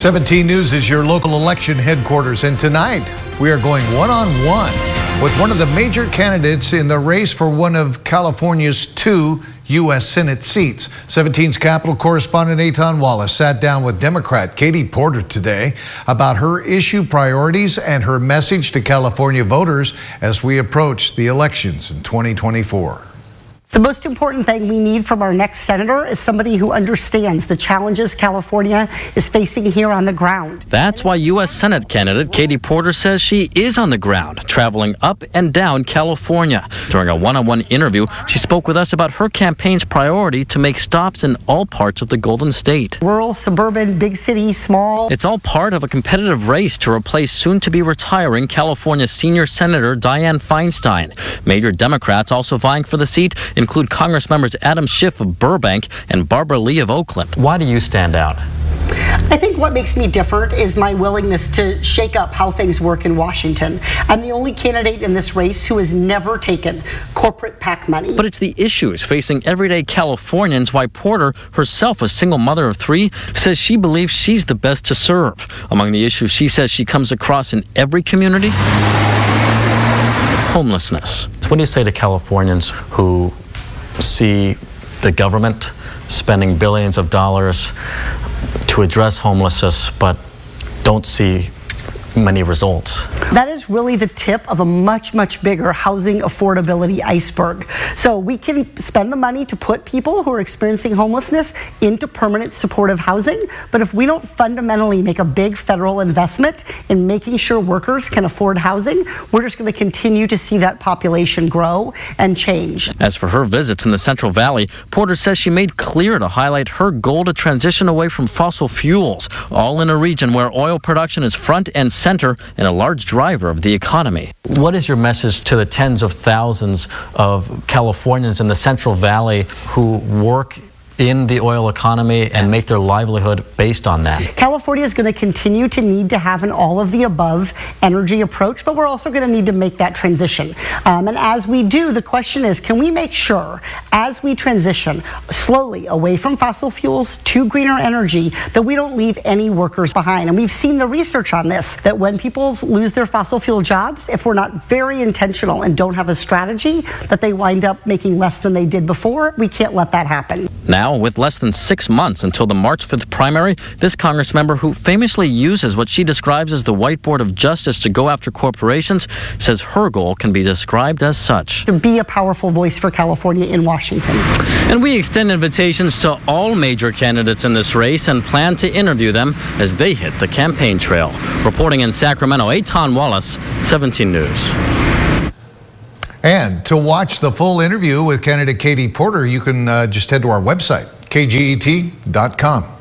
17 News is your local election headquarters, and tonight we are going one-on-one with one of the major candidates in the race for one of California's 2 U.S. Senate seats. 17's Capitol correspondent Eitan Wallace sat down with Democrat Katie Porter today about her issue priorities and her message to California voters as we approach the elections in 2024. The most important thing we need from our next senator is somebody who understands the challenges California is facing here on the ground. That's why U.S. Senate candidate Katie Porter says she is on the ground, traveling up and down California. During a one-on-one interview, she spoke with us about her campaign's priority to make stops in all parts of the Golden State. Rural, suburban, big city, small. It's all part of a competitive race to replace soon-to-be retiring California senior Senator Dianne Feinstein. Major Democrats also vying for the seat include Congress members Adam Schiff of Burbank and Barbara Lee of Oakland. Why do you stand out? I think what makes me different is my willingness to shake up how things work in Washington. I'm the only candidate in this race who has never taken corporate PAC money. But it's the issues facing everyday Californians why Porter, herself a single mother of 3, says she believes she's the best to serve. Among the issues she says she comes across in every community, homelessness. So what do you say to Californians who see the government spending billions of dollars to address homelessness but don't see many results? That is really the tip of a much, much bigger housing affordability iceberg. So we can spend the money to put people who are experiencing homelessness into permanent supportive housing, but if we don't fundamentally make a big federal investment in making sure workers can afford housing, we're just going to continue to see that population grow and change. As for her visits in the Central Valley, Porter says she made clear to highlight her goal to transition away from fossil fuels, all in a region where oil production is front and center and a large driver of the economy. What is your message to the tens of thousands of Californians in the Central Valley who work in the oil economy and make their livelihood based on that? California is going to continue to need to have an all-of-the-above energy approach, but we're also going to need to make that transition. And as we do, the question is, can we make sure, as we transition slowly away from fossil fuels to greener energy, that we don't leave any workers behind? And we've seen the research on this, that when people lose their fossil fuel jobs, if we're not very intentional and don't have a strategy, that they wind up making less than they did before. We can't let that happen. Now, with less than 6 months until the March 5th primary, this Congress member, who famously uses what she describes as the whiteboard of justice to go after corporations, says her goal can be described as such: to be a powerful voice for California in Washington. And we extend invitations to all major candidates in this race and plan to interview them as they hit the campaign trail. Reporting in Sacramento, Eitan Wallace, 17 News. And to watch the full interview with candidate Katie Porter, you can just head to our website, kget.com.